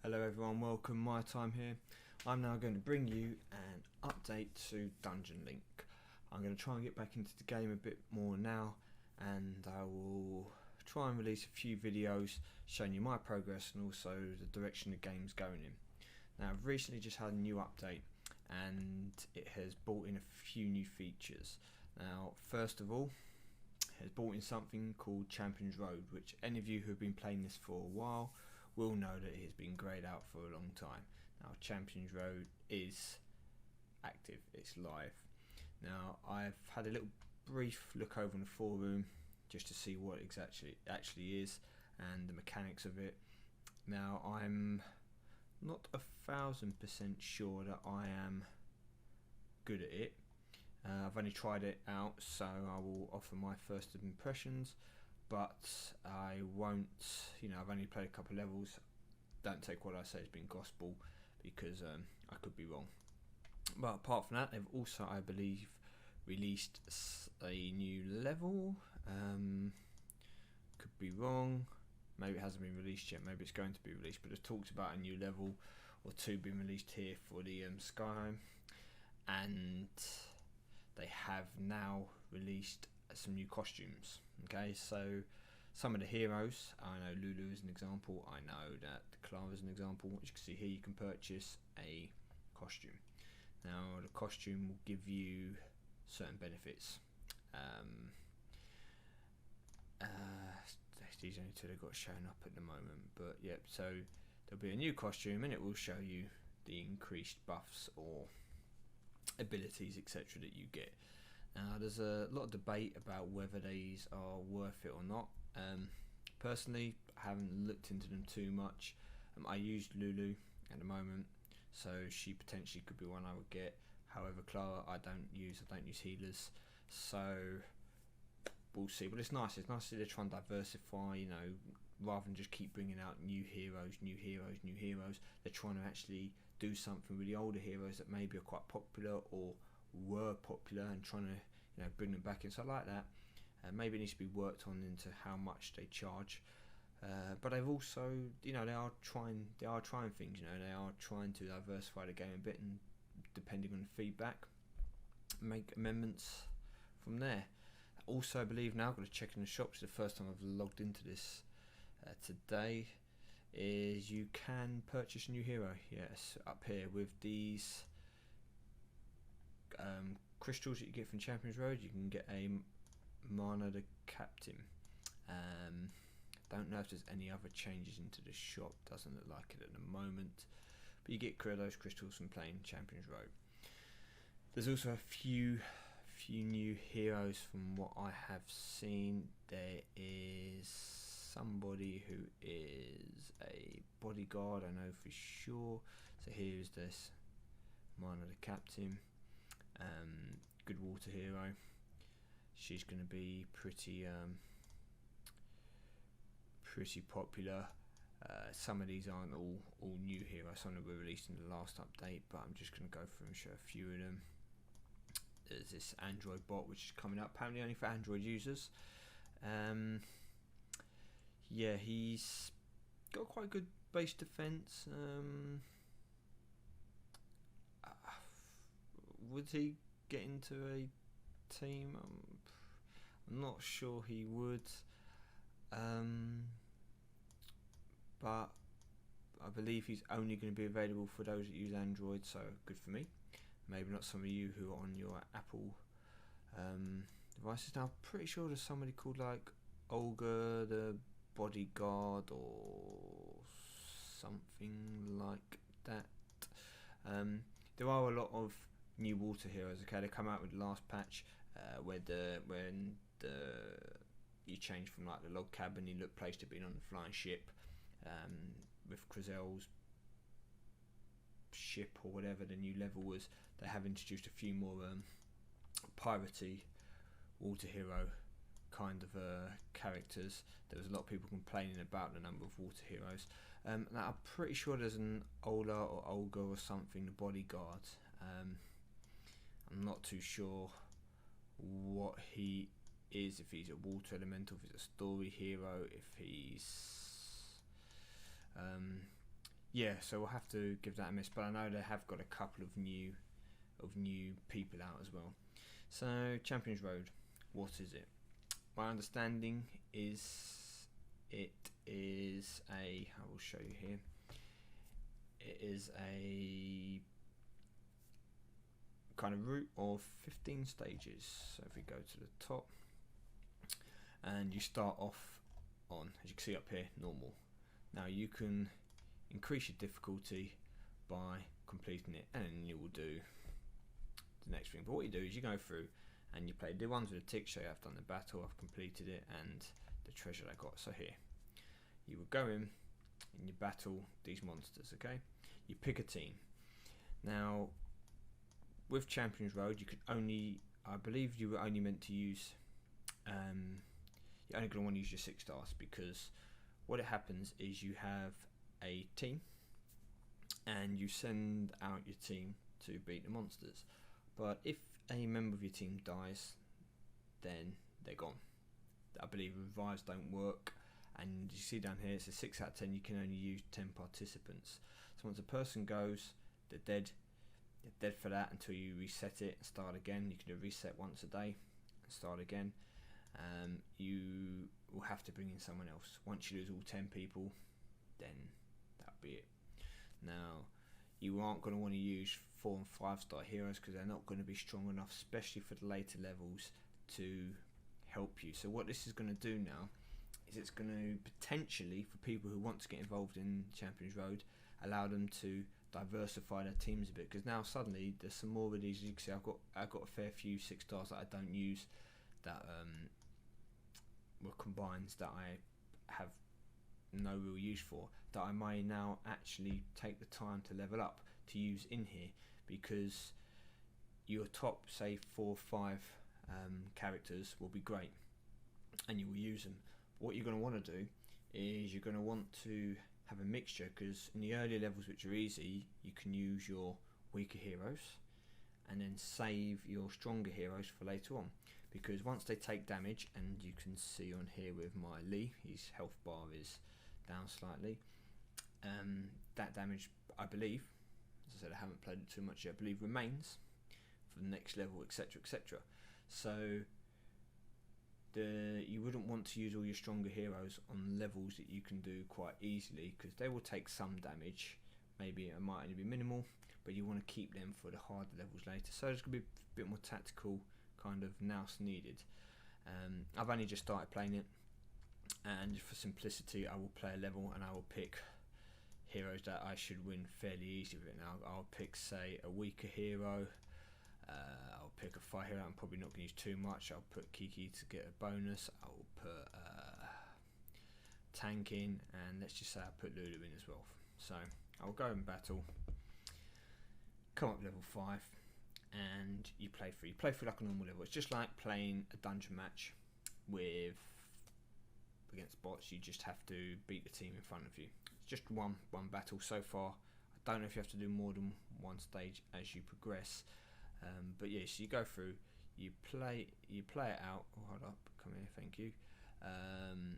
Hello everyone, welcome, MyTyme here. I'm now going to bring you an update to Dungeon Link. I'm going to try and get back into the game a bit more now, and I will try and release a few videos showing you my progress and also the direction the game's going in. Now I've recently just had a new update and it has brought in a few new features. Now first of all, it has brought in something called Champions Road, which any of you who have been playing this for a while will know that it has been greyed out for a long time. Now Champions Road is active, it's live. Now I've had a little brief look over on the forum just to see what exactly actually is and the mechanics of it. Now I'm not 1000% sure that I am good at it. I've only tried it out, so I will offer my first impressions, but I won't, I've only played a couple of levels. Don't take what I say as being gospel, because I could be wrong. But apart from that, they've also, I believe, released a new level. Could be wrong. Maybe it hasn't been released yet. Maybe it's going to be released. But they've talked about a new level or two being released here for the Skyrim, and they have now released some new costumes. Okay, so some of the heroes, I know Lulu is an example, I know that Clara is an example. As you can see here, you can purchase a costume. Now the costume will give you certain benefits. These only two that got shown up at the moment, but yep, so there'll be a new costume and it will show you the increased buffs or abilities, etc. that you get. Now there's a lot of debate about whether these are worth it or not. Personally, I haven't looked into them too much. I used Lulu at the moment, so she potentially could be one I would get. However, Clara I don't use healers, so we'll see. But it's nice to see they're trying to diversify, rather than just keep bringing out new heroes. They're trying to actually do something with the older heroes that maybe are quite popular or were popular, and trying to bring them back in. So I like that. Maybe it needs to be worked on into how much they charge. But they've also, they are trying things. They are trying to diversify the game a bit, and depending on the feedback, make amendments from there. Also, I believe now I've got to check in the shops. The first time I've logged into this today, is you can purchase a new hero. Yes, up here with these crystals that you get from Champions Road, you can get a Mana the Captain. Don't know if there's any other changes into the shop, doesn't look like it at the moment, but you get those crystals from playing Champions Road. There's also a few new heroes from what I have seen. There is somebody who is a bodyguard, I know for sure. So here's this Mana the Captain, good water hero. She's going to be pretty popular. Some of these aren't all new heroes. Some that were released in the last update, but I'm just going to go through and show a few of them. There's this Android bot which is coming up, apparently only for Android users. Yeah, he's got quite a good base defense. Would he get into a team? I'm not sure he would, but I believe he's only going to be available for those that use Android, so good for me. Maybe not some of you who are on your Apple devices. Now I'm pretty sure there's somebody called like Olga the Bodyguard or something like that. There are a lot of new water heroes. Okay, they come out with the last patch when you change from like the log cabin, you look place to being on the flying ship, with Crizel's ship or whatever the new level was. They have introduced a few more piratey water hero kind of characters. There was a lot of people complaining about the number of water heroes. Now I'm pretty sure there's an Ola or Olga or something, the bodyguard. I'm not too sure what he is, if he's a water elemental, if he's a story hero, if he's yeah, so we'll have to give that a miss. But I know they have got a couple of new people out as well. So Champions Road, what is it? My understanding is it is I will show you here. It is a kind of route of 15 stages. So if we go to the top, and you start off on, as you can see up here, normal. Now you can increase your difficulty by completing it, and you will do the next thing. But what you do is you go through and you play the ones with the tick, show you I've done the battle, I've completed it, and the treasure I got. So here, you will go in and you battle these monsters, okay? You pick a team. Now, with Champions Road, you could only, I believe you were only meant to use, you're only going to want to use your 6 stars, because what it happens is you have a team and you send out your team to beat the monsters. But if a member of your team dies, then they're gone. I believe revives don't work, and you see down here it's a 6 out of 10, you can only use 10 participants. So once a person goes, they're dead for that until you reset it and start again. You can do a reset once a day and start again. You will have to bring in someone else. Once you lose all 10 people, then that'll be it. Now, you aren't going to want to use 4 and 5 star heroes, because they're not going to be strong enough, especially for the later levels, to help you. So what this is going to do now is it's going to potentially, for people who want to get involved in Champions Road, allow them to diversify their teams a bit, because now suddenly there's some more of these. You can see I've got a fair few 6 stars that I don't use, that were combines that I have no real use for, that I may now actually take the time to level up to use in here, because your top, say 4 or 5 characters will be great and you will use them. But what you're going to want to do is you're going to want to have a mixture, because in the earlier levels, which are easy, you can use your weaker heroes and then save your stronger heroes for later on, because once they take damage, and you can see on here with my Lee, his health bar is down slightly, that damage, I believe, as I said, I haven't played it too much yet, I believe remains for the next level, etc, etc. So you wouldn't want to use all your stronger heroes on levels that you can do quite easily, because they will take some damage. Maybe it might only be minimal, but you want to keep them for the harder levels later. So there's going to be a bit more tactical kind of nous needed. I've only just started playing it, and for simplicity I will play a level and I will pick heroes that I should win fairly easy with. Now I'll pick, say, a weaker hero. I'll pick a fire hero. I'm probably not going to use too much. I'll put Kiki to get a bonus. I'll put tank in, and let's just say I'll put Lulu in as well. So I'll go in battle, come up level 5, and you play through. You play through like a normal level. It's just like playing a dungeon match against bots. You just have to beat the team in front of you. It's just one battle so far. I don't know if you have to do more than one stage as you progress. But yes, you go through, you play it out. Oh, hold up, come here, thank you. And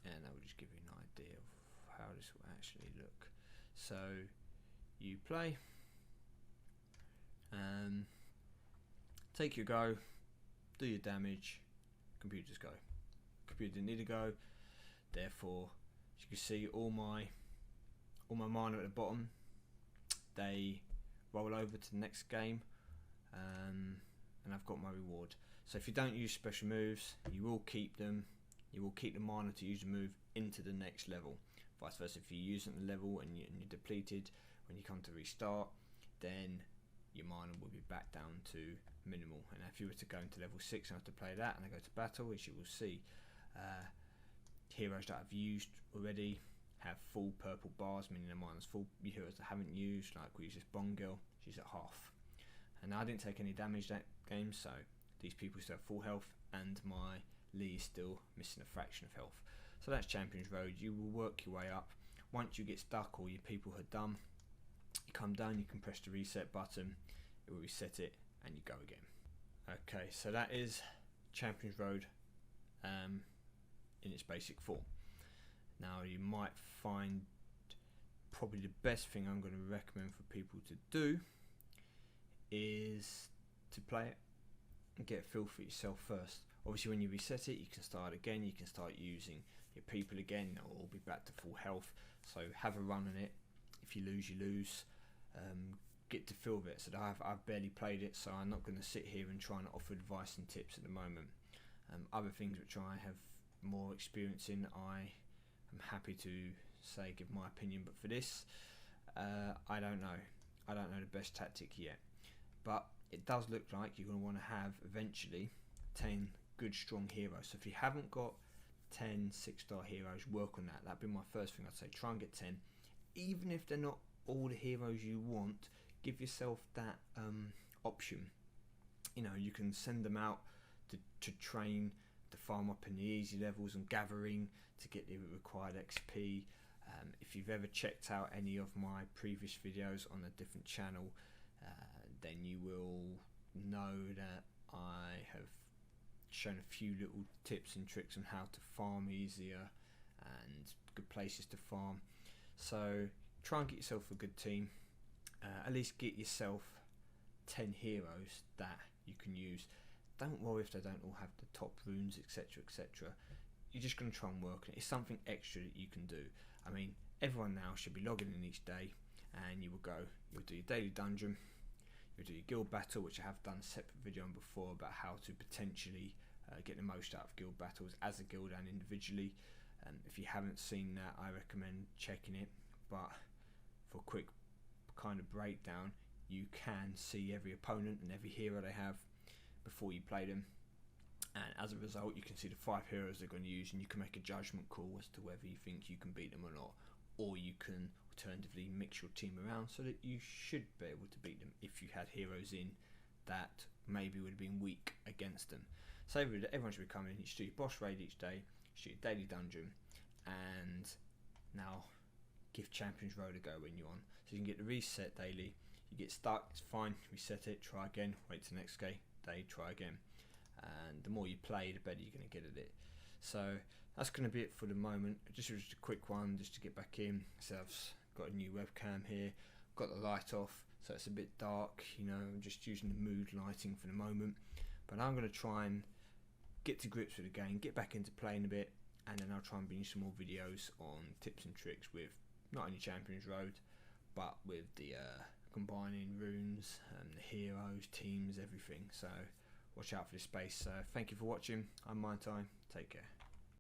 that will just give you an idea of how this will actually look. So you play, take your go, do your damage, computers go. Computer didn't need to go, therefore, as you can see, all my mana at the bottom, they roll over to the next game. And I've got my reward. So if you don't use special moves, you will keep them. You will keep the mana to use a move into the next level. Vice versa, if you use it at the level and you're depleted, when you come to restart, then your mana will be back down to minimal. And if you were to go into level 6 and have to play that, and I go to battle, as you will see, heroes that I've used already have full purple bars, meaning their mana's full. Heroes that I haven't used, like we use this Bond girl, she's at half. And I didn't take any damage that game, so these people still have full health, and my Lee is still missing a fraction of health. So that's Champions Road. You will work your way up. Once you get stuck or your people are done, you come down, you can press the reset button, it will reset it, and you go again. Okay, so that is Champions Road in its basic form. Now you might find probably the best thing I'm going to recommend for people to do is to play it and get a feel for yourself first. Obviously when you reset it, you can start again, you can start using your people again, it'll all be back to full health. So have a run on it. If you lose. Get to feel of it. So I've barely played it, so I'm not going to sit here and try and offer advice and tips at the moment. Other things which I have more experience in, I am happy to say give my opinion, but for this, I don't know the best tactic yet, but it does look like you're going to want to have eventually 10 good strong heroes. So if you haven't got 10 6-star heroes, work on that. That'd be my first thing. I'd say try and get 10, even if they're not all the heroes you want. Give yourself that option. You know, you can send them out to train, to farm up in the easy levels and gathering to get the required XP. If you've ever checked out any of my previous videos on a different channel, then you will know that I have shown a few little tips and tricks on how to farm easier and good places to farm. So try and get yourself a good team. At least get yourself 10 heroes that you can use. Don't worry if they don't all have the top runes, etc, etc. You're just going to try and work on it. It's something extra that you can do. I mean, everyone now should be logging in each day, and you'll do your daily dungeon, you'll do your guild battle, which I have done a separate video on before about how to potentially get the most out of guild battles as a guild and individually. If you haven't seen that, I recommend checking it. But for a quick kind of breakdown, you can see every opponent and every hero they have before you play them, and as a result you can see the 5 heroes they're going to use, and you can make a judgment call as to whether you think you can beat them or not. Or you can alternatively mix your team around so that you should be able to beat them if you had heroes in that maybe would have been weak against them. So everyone should be coming. You should do your boss raid each day, you should do your daily dungeon, and now give Champions Road a go when you're on. So you can get the reset daily. You get stuck, it's fine, reset it, try again, wait till the next day, try again. And the more you play, the better you're going to get at it. So that's going to be it for the moment. Just a quick one, just to get back in. So I've got a new webcam here, got the light off, so it's a bit dark. You know, I'm just using the mood lighting for the moment. But I'm going to try and get to grips with the game, get back into playing a bit, and then I'll try and bring you some more videos on tips and tricks with not only Champions Road, but with the combining runes, the heroes, teams, everything. So watch out for this space. Thank you for watching. I'm MyTyme. Take care.